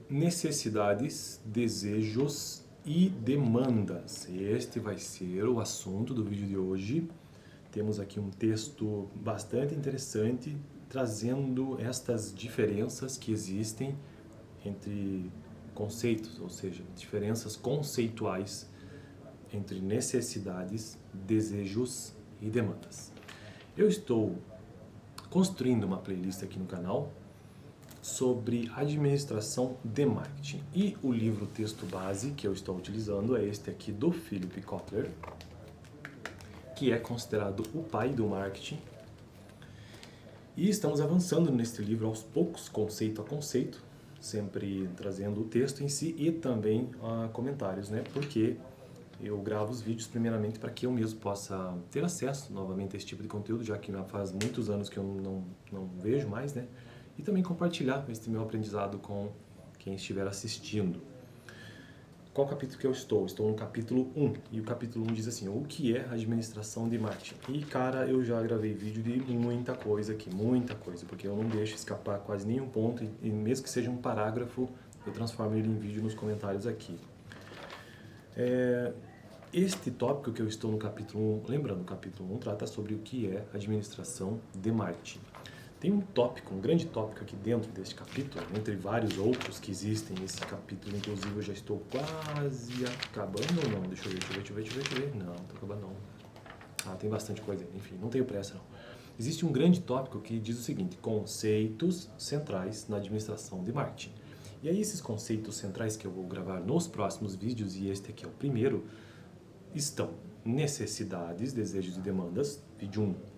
necessidades, desejos e demandas. Este vai ser o assunto do vídeo de hoje. Temos aqui um texto bastante interessante, trazendo estas diferenças que existem entre conceitos, ou seja, diferenças conceituais entre necessidades, desejos e demandas. Eu estou construindo uma playlist aqui no canal sobre administração de marketing. E o livro texto base que eu estou utilizando é este aqui do Philip Kotler, que é considerado o pai do marketing. E estamos avançando neste livro aos poucos, conceito a conceito, sempre trazendo o texto em si e também comentários, né? Porque eu gravo os vídeos primeiramente para que eu mesmo possa ter acesso novamente a esse tipo de conteúdo, já que faz muitos anos que eu não vejo mais, né? E também compartilhar esse meu aprendizado com quem estiver assistindo. Qual capítulo que eu estou? Estou no capítulo 1, e o capítulo 1 diz assim: o que é administração de marketing? E cara, eu já gravei vídeo de muita coisa aqui, muita coisa, porque eu não deixo escapar quase nenhum ponto, e mesmo que seja um parágrafo, eu transformo ele em vídeo nos comentários aqui. Este tópico que eu estou no capítulo 1, lembrando, o capítulo 1 trata sobre o que é administração de marketing. Tem um tópico, um grande tópico aqui dentro deste capítulo, entre vários outros que existem nesse capítulo, inclusive eu já estou quase acabando ou não? Deixa eu ver. Não, estou acabando não. Tem bastante coisa aí, enfim, não tenho pressa não. Existe um grande tópico que diz o seguinte: conceitos centrais na administração de marketing. E aí esses conceitos centrais que eu vou gravar nos próximos vídeos, e este aqui é o primeiro, estão necessidades, desejos e demandas, vídeo 1.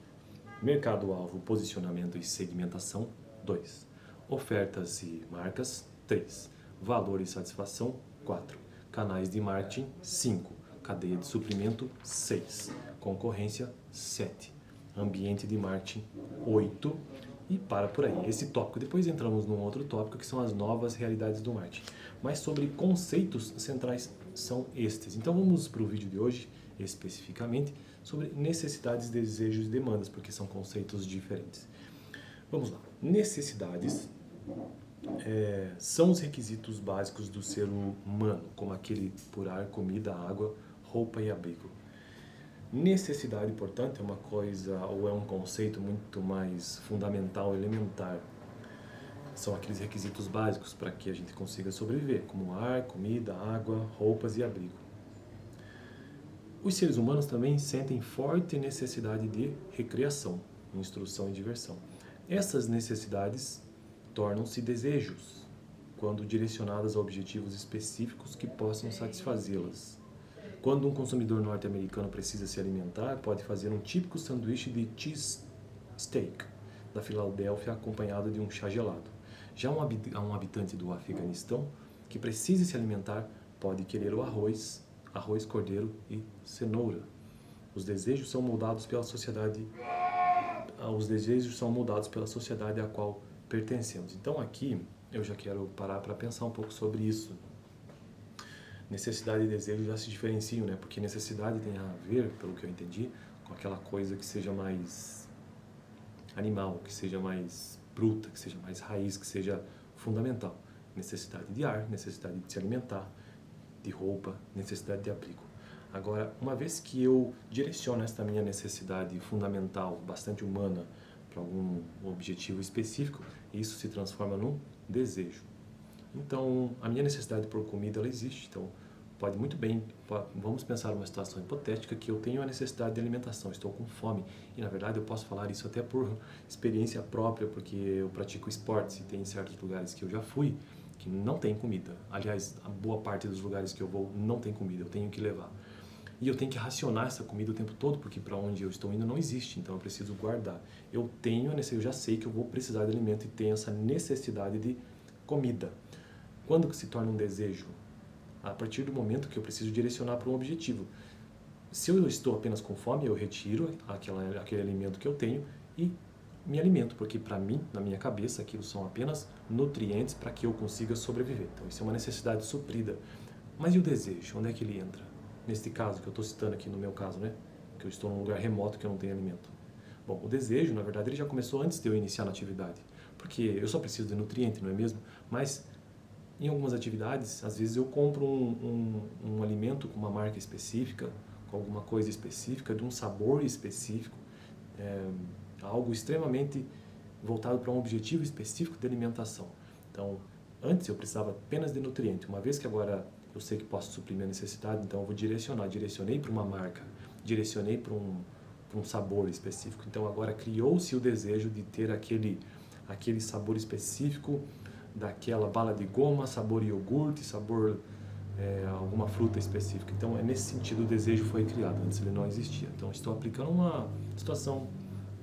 Mercado-alvo, posicionamento e segmentação, 2. Ofertas e marcas, 3. Valor e satisfação, 4. Canais de marketing, 5. Cadeia de suprimento, 6. Concorrência, 7. Ambiente de marketing, 8. E para por aí, esse tópico. Depois entramos num outro tópico que são as novas realidades do marketing. Mas sobre conceitos centrais são estes. Então vamos para o vídeo de hoje, especificamente, sobre necessidades, desejos e demandas, porque são conceitos diferentes. Vamos lá. Necessidades são os requisitos básicos do ser humano, como aquele por ar, comida, água, roupa e abrigo. Necessidade, portanto, é uma coisa ou é um conceito muito mais fundamental, elementar. São aqueles requisitos básicos para que a gente consiga sobreviver, como ar, comida, água, roupas e abrigo. Os seres humanos também sentem forte necessidade de recreação, instrução e diversão. Essas necessidades tornam-se desejos, quando direcionadas a objetivos específicos que possam satisfazê-las. Quando um consumidor norte-americano precisa se alimentar, pode fazer um típico sanduíche de cheese steak da Filadélfia acompanhado de um chá gelado. Já um habitante do Afeganistão que precisa se alimentar pode querer o arroz, cordeiro e cenoura. Os desejos são moldados pela sociedade a qual pertencemos. Então aqui eu já quero parar para pensar um pouco sobre isso. Necessidade e desejo já se diferenciam, né? Porque necessidade tem a ver, pelo que eu entendi, com aquela coisa que seja mais animal, que seja mais bruta, que seja mais raiz, que seja fundamental. Necessidade de ar, necessidade de se alimentar, de roupa, necessidade de abrigo. Agora, uma vez que eu direciono esta minha necessidade fundamental, bastante humana, para algum objetivo específico, isso se transforma num desejo. Então, a minha necessidade por comida, ela existe. Então, vamos pensar uma situação hipotética que eu tenho a necessidade de alimentação, estou com fome. E, na verdade, eu posso falar isso até por experiência própria, porque eu pratico esportes e tem certos lugares que eu já fui que não tem comida. Aliás, a boa parte dos lugares que eu vou não tem comida, eu tenho que levar. E eu tenho que racionar essa comida o tempo todo, porque para onde eu estou indo não existe, então eu preciso guardar. Eu já sei que eu vou precisar de alimento e tenho essa necessidade de comida. Quando que se torna um desejo? A partir do momento que eu preciso direcionar para um objetivo. Se eu estou apenas com fome, eu retiro aquele alimento que eu tenho e me alimento, porque para mim, na minha cabeça, aquilo são apenas nutrientes para que eu consiga sobreviver. Então isso é uma necessidade suprida. Mas e o desejo? Onde é que ele entra? Neste caso, que eu estou citando aqui no meu caso, né? Que eu estou num lugar remoto que eu não tenho alimento. Bom, o desejo, na verdade, ele já começou antes de eu iniciar na atividade. Porque eu só preciso de nutriente, não é mesmo? Mas em algumas atividades, às vezes eu compro um alimento com uma marca específica, com alguma coisa específica, de um sabor específico, algo extremamente voltado para um objetivo específico de alimentação. Então, antes eu precisava apenas de nutriente. Uma vez que agora eu sei que posso suprir minha necessidade, então eu vou direcionei para uma marca, direcionei para um sabor específico. Então agora criou-se o desejo de ter aquele sabor específico daquela bala de goma, sabor iogurte, sabor alguma fruta específica. Então é nesse sentido o desejo foi criado, antes ele não existia. Então estou aplicando uma situação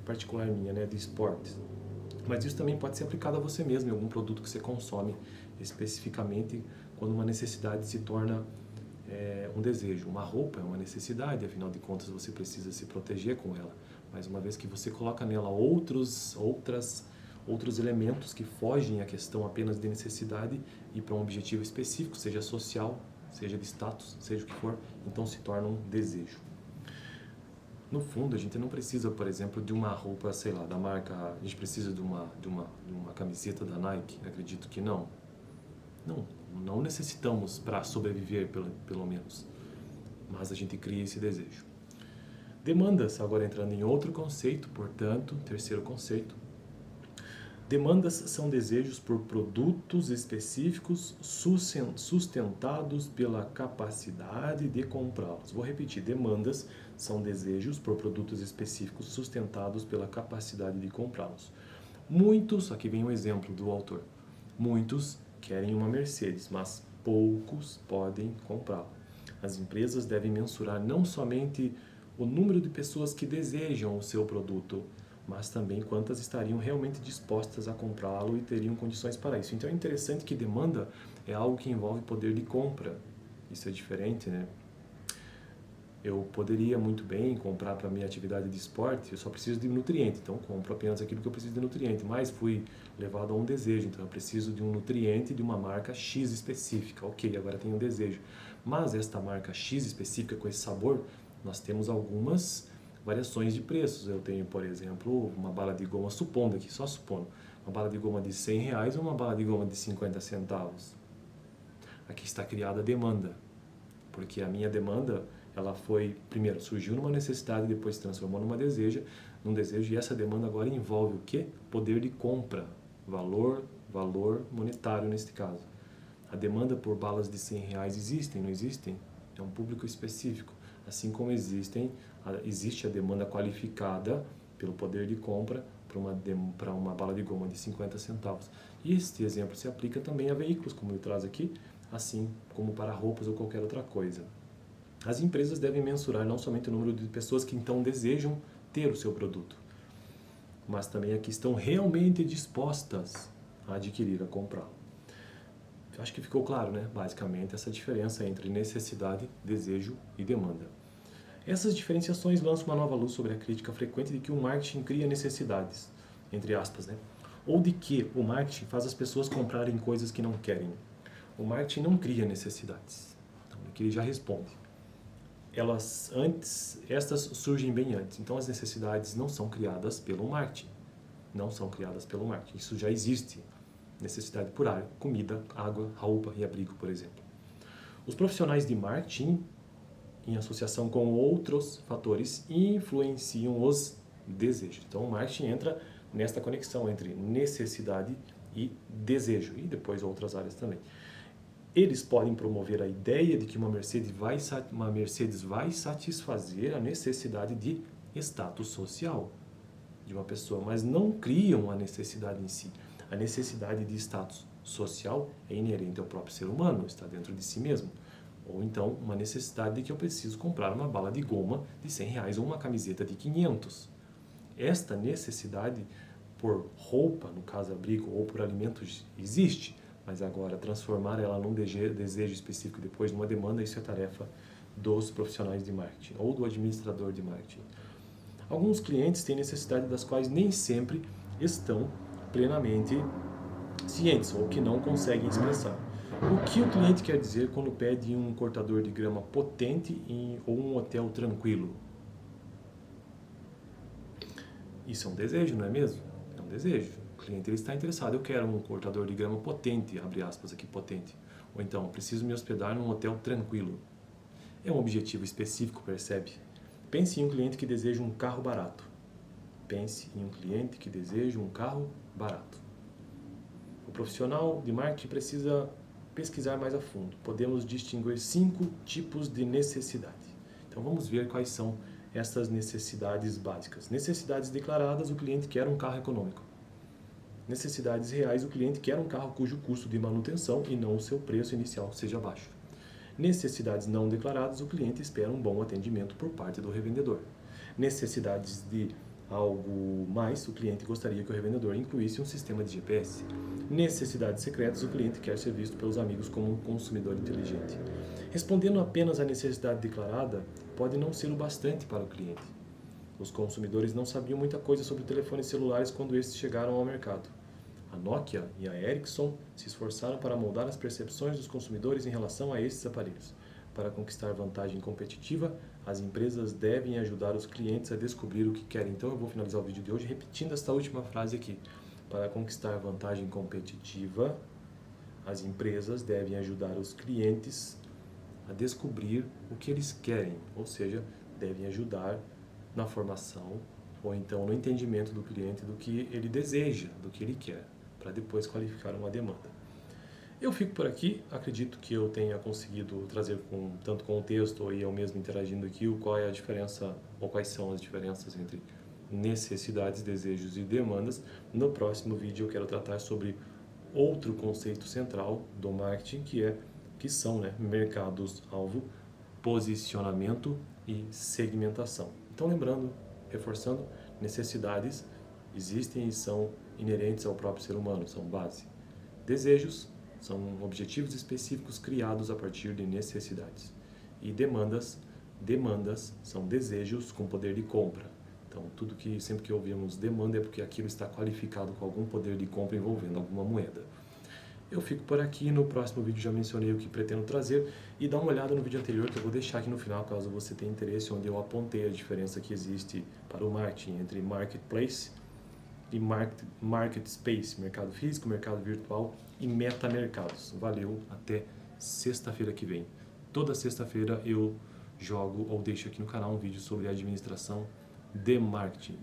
particular minha, né, de esportes. Mas isso também pode ser aplicado a você mesmo, em algum produto que você consome, especificamente quando uma necessidade se torna um desejo. Uma roupa é uma necessidade, afinal de contas você precisa se proteger com ela. Mas uma vez que você coloca nela outros elementos que fogem à questão apenas de necessidade e para um objetivo específico, seja social, seja de status, seja o que for, então se torna um desejo. No fundo, a gente não precisa, por exemplo, de uma roupa, sei lá, da marca, a gente precisa de uma camiseta da Nike, acredito que não. Não necessitamos para sobreviver, pelo menos. Mas a gente cria esse desejo. Demandas, agora entrando em outro conceito, portanto, terceiro conceito. Demandas são desejos por produtos específicos sustentados pela capacidade de comprá-los. Vou repetir, demandas são desejos por produtos específicos sustentados pela capacidade de comprá-los. Muitos, aqui vem um exemplo do autor, muitos querem uma Mercedes, mas poucos podem comprá-la. As empresas devem mensurar não somente o número de pessoas que desejam o seu produto, mas também quantas estariam realmente dispostas a comprá-lo e teriam condições para isso. Então é interessante que demanda é algo que envolve poder de compra. Isso é diferente, né? Eu poderia muito bem comprar para a minha atividade de esporte, eu só preciso de nutriente, então compro apenas aquilo que eu preciso de nutriente, mas fui levado a um desejo, então eu preciso de um nutriente de uma marca X específica. Ok, agora tenho um desejo. Mas esta marca X específica com esse sabor, nós temos algumas variações de preços. Eu tenho, por exemplo, uma bala de goma, supondo aqui, só supondo, uma bala de goma de R$100 ou uma bala de goma de 50 centavos. Aqui está criada a demanda, porque a minha demanda, ela foi, primeiro, surgiu numa necessidade, depois se transformou num desejo, e essa demanda agora envolve o quê? Poder de compra, valor monetário neste caso. A demanda por balas de R$100 existem, não existem? É um público específico. Assim como existe a demanda qualificada pelo poder de compra para uma bala de goma de 50 centavos. E este exemplo se aplica também a veículos, como ele traz aqui, assim como para roupas ou qualquer outra coisa. As empresas devem mensurar não somente o número de pessoas que então desejam ter o seu produto, mas também a que estão realmente dispostas a adquirir, a comprá-lo. Acho que ficou claro, né? Basicamente, essa diferença entre necessidade, desejo e demanda. Essas diferenciações lançam uma nova luz sobre a crítica frequente de que o marketing cria necessidades, entre aspas, né? Ou de que o marketing faz as pessoas comprarem coisas que não querem. O marketing não cria necessidades. Então, aqui ele já responde. Estas surgem bem antes. Então, as necessidades não são criadas pelo marketing. Não são criadas pelo marketing. Isso já existe. Necessidade por ar, comida, água, roupa e abrigo, por exemplo. Os profissionais de marketing, em associação com outros fatores, influenciam os desejos. Então, o marketing entra nesta conexão entre necessidade e desejo, e depois outras áreas também. Eles podem promover a ideia de que uma Mercedes vai satisfazer a necessidade de status social de uma pessoa, mas não criam a necessidade em si. A necessidade de status social é inerente ao próprio ser humano, está dentro de si mesmo. Ou então, uma necessidade de que eu preciso comprar uma bala de goma de R$100 ou uma camiseta de 500. Esta necessidade por roupa, no caso abrigo, ou por alimentos existe, mas agora transformar ela num desejo específico depois numa demanda, isso é tarefa dos profissionais de marketing ou do administrador de marketing. Alguns clientes têm necessidade das quais nem sempre estão plenamente cientes ou que não conseguem expressar. O que o cliente quer dizer quando pede um cortador de grama potente ou um hotel tranquilo? Isso é um desejo, não é mesmo? É um desejo. cliente ele está interessado. Eu quero um cortador de grama potente, abre aspas aqui, potente. Ou então, preciso me hospedar num hotel tranquilo. É um objetivo específico, percebe? Pense em um cliente que deseja um carro barato. Pense em um cliente que deseja um carro barato. O profissional de marketing precisa pesquisar mais a fundo. Podemos distinguir 5 tipos de necessidade. Então vamos ver quais são essas necessidades básicas. Necessidades declaradas, o cliente quer um carro econômico. Necessidades reais, o cliente quer um carro cujo custo de manutenção e não o seu preço inicial seja baixo. Necessidades não declaradas, o cliente espera um bom atendimento por parte do revendedor. Necessidades de algo mais, o cliente gostaria que o revendedor incluísse um sistema de GPS. Necessidades secretas, o cliente quer ser visto pelos amigos como um consumidor inteligente. Respondendo apenas à necessidade declarada, pode não ser o bastante para o cliente. Os consumidores não sabiam muita coisa sobre telefones celulares quando estes chegaram ao mercado. A Nokia e a Ericsson se esforçaram para moldar as percepções dos consumidores em relação a estes aparelhos. Para conquistar vantagem competitiva, as empresas devem ajudar os clientes a descobrir o que querem. Então eu vou finalizar o vídeo de hoje repetindo esta última frase aqui. Para conquistar vantagem competitiva, as empresas devem ajudar os clientes a descobrir o que eles querem, ou seja, devem ajudar na formação ou então no entendimento do cliente do que ele deseja, do que ele quer, para depois qualificar uma demanda. Eu fico por aqui, acredito que eu tenha conseguido trazer tanto com o texto e eu mesmo interagindo aqui qual é a diferença ou quais são as diferenças entre necessidades, desejos e demandas. No próximo vídeo eu quero tratar sobre outro conceito central do marketing que são mercados-alvo, posicionamento e segmentação. Então lembrando, reforçando, necessidades existem e são inerentes ao próprio ser humano, são base. Desejos são objetivos específicos criados a partir de necessidades. E demandas são desejos com poder de compra. Então, sempre que ouvimos demanda é porque aquilo está qualificado com algum poder de compra envolvendo alguma moeda. Eu fico por aqui, no próximo vídeo já mencionei o que pretendo trazer e dá uma olhada no vídeo anterior que eu vou deixar aqui no final, caso você tenha interesse, onde eu apontei a diferença que existe para o marketing entre marketplace e market space, mercado físico, mercado virtual e metamercados. Valeu, até sexta-feira que vem. Toda sexta-feira eu jogo ou deixo aqui no canal um vídeo sobre administração de marketing.